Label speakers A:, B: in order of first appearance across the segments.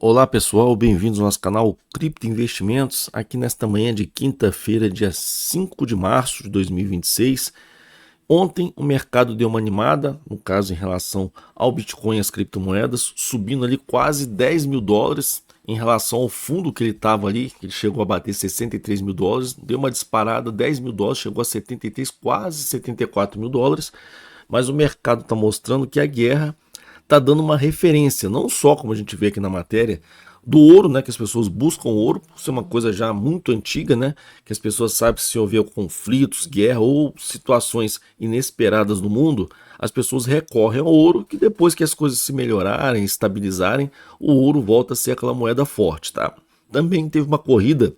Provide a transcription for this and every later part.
A: Olá pessoal, bem-vindos ao nosso canal Cripto Investimentos, aqui nesta manhã de quinta-feira, dia 5 de março de 2026. Ontem o mercado deu uma animada, no caso em relação ao Bitcoin e as criptomoedas, subindo ali quase 10 mil dólares em relação ao fundo que ele estava ali, que ele chegou a bater 63 mil dólares, deu uma disparada, 10 mil dólares, chegou a 73, quase 74 mil dólares, mas o mercado está mostrando que a guerra está dando uma referência, não só como a gente vê aqui na matéria, do ouro, né, que as pessoas buscam ouro, por ser uma coisa já muito antiga, né, que as pessoas sabem que se houver conflitos, guerra ou situações inesperadas no mundo, as pessoas recorrem ao ouro, que depois que as coisas se melhorarem, estabilizarem, o ouro volta a ser aquela moeda forte, tá? Também teve uma corrida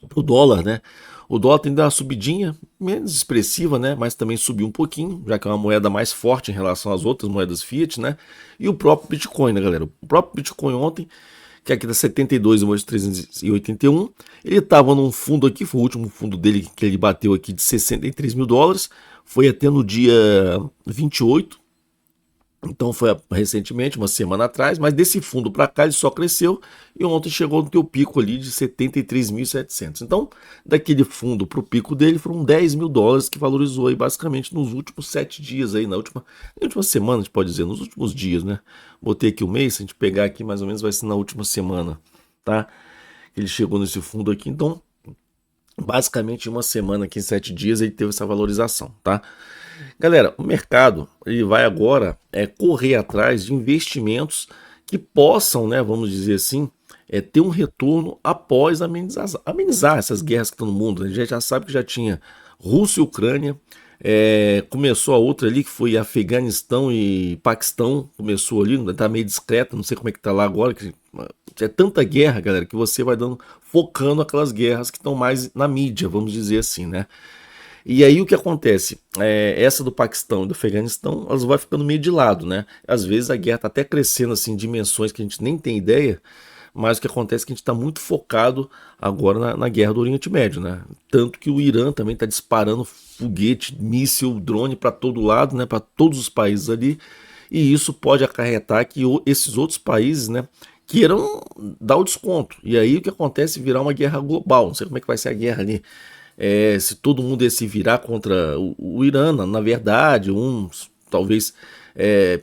A: pro dólar, né? O dólar tem dado uma subidinha, menos expressiva, né? Mas também subiu um pouquinho, já que é uma moeda mais forte em relação às outras moedas fiat, né? E o próprio Bitcoin, né, galera? O próprio Bitcoin ontem, que aqui tá 72 e hoje 381, ele estava num fundo aqui, foi o último fundo dele que ele bateu aqui de 63 mil dólares, foi até no dia 28. Então foi recentemente, uma semana atrás, mas desse fundo para cá ele só cresceu e ontem chegou no teu pico ali de 73.700. Então, daquele fundo para o pico dele foram 10 mil dólares que valorizou aí basicamente nos últimos 7 dias aí, na última semana, a gente pode dizer, nos últimos dias, né? Botei aqui o mês, se a gente pegar aqui mais ou menos vai ser na última semana, tá? Ele chegou nesse fundo aqui, então basicamente em uma semana aqui, em 7 dias, ele teve essa valorização, tá? Galera, o mercado ele vai agora correr atrás de investimentos que possam, né, vamos dizer assim, ter um retorno após amenizar essas guerras que estão no mundo. A gente já sabe que já tinha Rússia e Ucrânia, começou a outra ali que foi Afeganistão e Paquistão, começou ali, tá meio discreta, não sei como é que tá lá agora, que é tanta guerra, galera, que você vai focando aquelas guerras que estão mais na mídia, vamos dizer assim, né? E aí o que acontece? Essa do Paquistão e do Afeganistão, elas vão ficando meio de lado, né? Às vezes a guerra está até crescendo assim, em dimensões que a gente nem tem ideia, mas o que acontece é que a gente está muito focado agora na guerra do Oriente Médio, né? Tanto que o Irã também está disparando foguete, míssil, drone para todo lado, né? Para todos os países ali, e isso pode acarretar que esses outros países, né? Queiram dar o desconto. E aí o que acontece? Virar uma guerra global. Não sei como é que vai ser a guerra ali, se todo mundo ia se virar contra o Irã, na verdade, uns talvez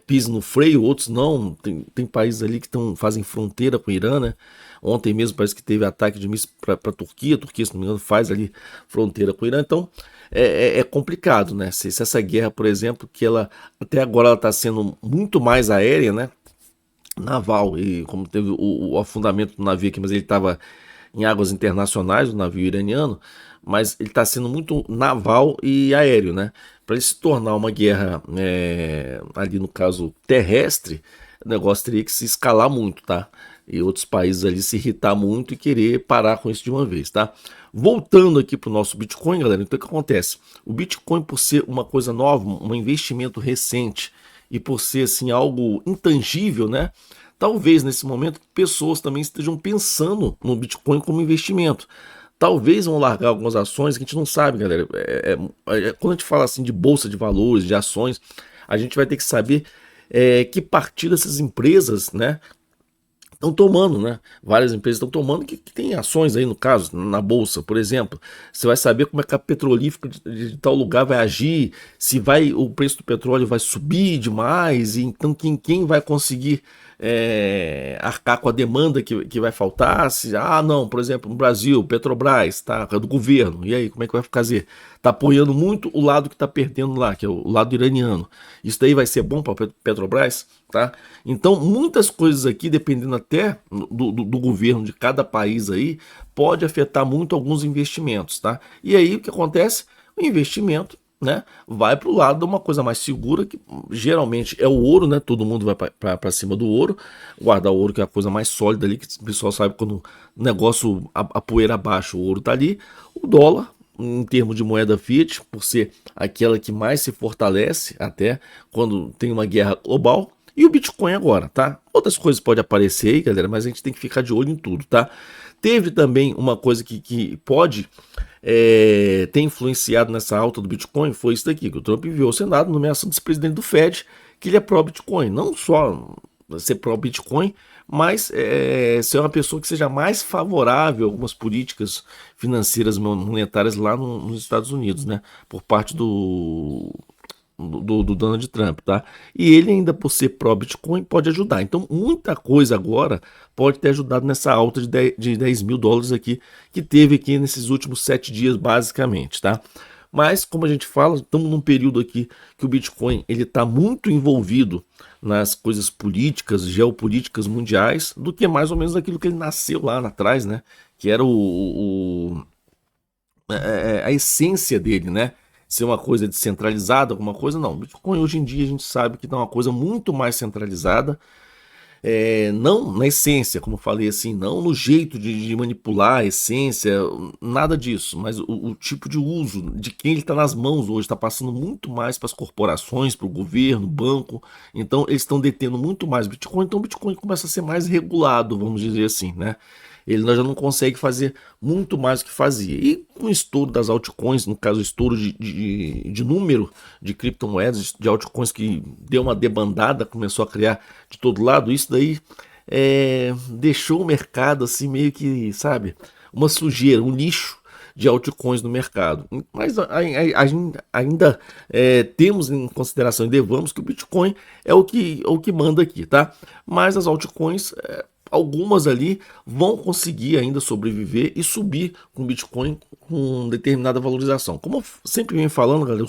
A: pise no freio, outros não. Tem países ali que fazem fronteira com o Irã, né? Ontem mesmo parece que teve ataque de míssil para a Turquia. A Turquia, se não me engano, faz ali fronteira com o Irã. Então é complicado, né? Se essa guerra, por exemplo, que ela até agora ela está sendo muito mais aérea, né? Naval, e como teve o afundamento do navio aqui, mas ele estava em águas internacionais, o navio iraniano, mas ele está sendo muito naval e aéreo, né? Para ele se tornar uma guerra, ali no caso terrestre, o negócio teria que se escalar muito, tá? E outros países ali se irritar muito e querer parar com isso de uma vez, tá? Voltando aqui para o nosso Bitcoin, galera, então o que acontece? O Bitcoin, por ser uma coisa nova, um investimento recente, e por ser assim algo intangível, né? Talvez nesse momento pessoas também estejam pensando no Bitcoin como investimento. Talvez vão largar algumas ações que a gente não sabe, galera. Quando a gente fala assim de bolsa de valores, de ações, a gente vai ter que saber que partido essas empresas, né, estão tomando, né? Várias empresas estão tomando que tem ações aí, no caso, na bolsa, por exemplo. Você vai saber como é que a petrolífera de tal lugar vai agir, se o preço do petróleo vai subir demais, e então quem vai conseguir arcar com a demanda que vai faltar. Não, por exemplo, no Brasil, Petrobras, tá, do governo, e aí, como é que vai fazer? Tá apoiando muito o lado que tá perdendo lá, que é o lado iraniano. Isso daí vai ser bom para Petrobras, tá? Então, muitas coisas aqui, dependendo até do governo de cada país aí, pode afetar muito alguns investimentos, tá? E aí, o que acontece? O investimento, né, vai para o lado de uma coisa mais segura, que geralmente é o ouro, né? Todo mundo vai para cima do ouro, guardar o ouro, que é a coisa mais sólida ali, que o pessoal sabe quando o negócio, a poeira abaixa, o ouro tá ali. O dólar, em termos de moeda fiat, por ser aquela que mais se fortalece até quando tem uma guerra global. E o Bitcoin agora, tá? Outras coisas podem aparecer aí, galera, mas a gente tem que ficar de olho em tudo, tá? Teve também uma coisa que pode ter influenciado nessa alta do Bitcoin, foi isso daqui, que o Trump enviou ao Senado nomeação desse presidente do Fed, que ele aprova Bitcoin. Não só ser pró-Bitcoin, mas ser uma pessoa que seja mais favorável a algumas políticas financeiras monetárias lá nos Estados Unidos, né? Por parte do Donald Trump, tá? E ele ainda por ser pró-Bitcoin pode ajudar. Então muita coisa agora pode ter ajudado nessa alta de 10 mil dólares aqui que teve aqui nesses últimos 7 dias basicamente, tá? Mas como a gente fala, estamos num período aqui que o Bitcoin ele está muito envolvido nas coisas políticas, geopolíticas mundiais, do que mais ou menos aquilo que ele nasceu lá atrás, né? Que era a essência dele, né? Ser uma coisa descentralizada, alguma coisa, não. Bitcoin hoje em dia a gente sabe que é uma coisa muito mais centralizada, não na essência, como eu falei assim, não no jeito de manipular a essência, nada disso, mas o tipo de uso, de quem ele está nas mãos hoje, está passando muito mais para as corporações, para o governo, banco, então eles estão detendo muito mais Bitcoin, então o Bitcoin começa a ser mais regulado, vamos dizer assim, né? Ele já não consegue fazer muito mais do que fazia. E com o estouro das altcoins, no caso, o estouro de número de criptomoedas, de altcoins que deu uma debandada, começou a criar de todo lado, isso daí deixou o mercado assim meio que, sabe, uma sujeira, um lixo de altcoins no mercado. Mas ainda temos em consideração e levamos que o Bitcoin é o que manda aqui, tá? Mas as altcoins algumas ali vão conseguir ainda sobreviver e subir com o Bitcoin com determinada valorização. Como eu sempre venho falando, galera,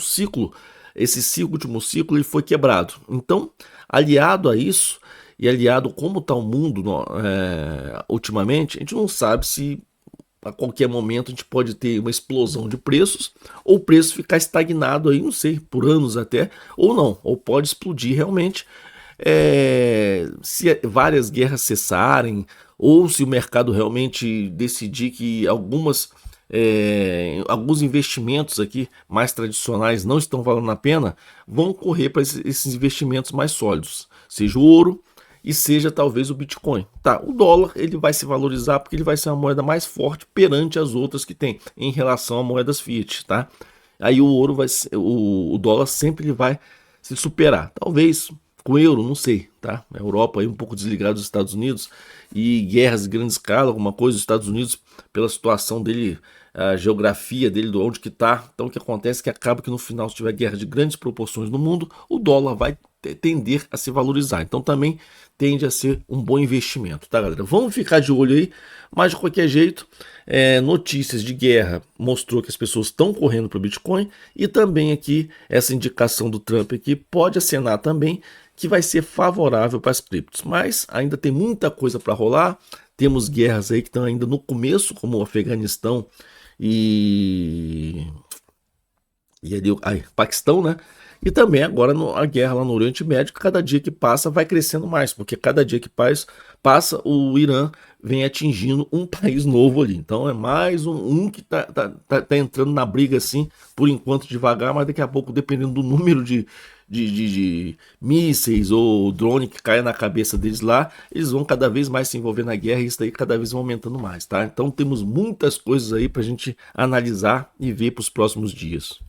A: esse último ciclo, ele foi quebrado. Então, aliado a isso, e aliado como está o mundo ultimamente, a gente não sabe se a qualquer momento a gente pode ter uma explosão de preços, ou o preço ficar estagnado aí, não sei, por anos até, ou não, ou pode explodir realmente, se várias guerras cessarem, ou se o mercado realmente decidir que alguns investimentos aqui mais tradicionais não estão valendo a pena, vão correr para esses investimentos mais sólidos, seja o ouro e seja talvez o Bitcoin. Tá, o dólar ele vai se valorizar porque ele vai ser uma moeda mais forte perante as outras que tem em relação a moedas fiat, tá? Aí o ouro o dólar sempre ele vai se superar. Talvez com o euro, não sei, tá? A Europa aí um pouco desligada dos Estados Unidos e guerras de grande escala, alguma coisa, os Estados Unidos pela situação dele, a geografia dele, de onde que tá. Então o que acontece é que acaba que no final, se tiver guerra de grandes proporções no mundo, o dólar vai tender a se valorizar. Então também tende a ser um bom investimento, tá, galera? Vamos ficar de olho aí, mas de qualquer jeito, notícias de guerra mostrou que as pessoas estão correndo para o Bitcoin e também aqui essa indicação do Trump aqui pode acenar também que vai ser favorável para as criptos, mas ainda tem muita coisa para rolar. Temos guerras aí que estão ainda no começo, como o Afeganistão e ali o Paquistão, né? E também agora a guerra lá no Oriente Médio, cada dia que passa vai crescendo mais, porque cada dia que passa o Irã vem atingindo um país novo ali. Então é mais um que tá entrando na briga assim, por enquanto devagar, mas daqui a pouco, dependendo do número de mísseis ou drone que caia na cabeça deles lá, eles vão cada vez mais se envolver na guerra e isso daí cada vez vai aumentando mais, tá? Então temos muitas coisas aí pra gente analisar e ver para os próximos dias.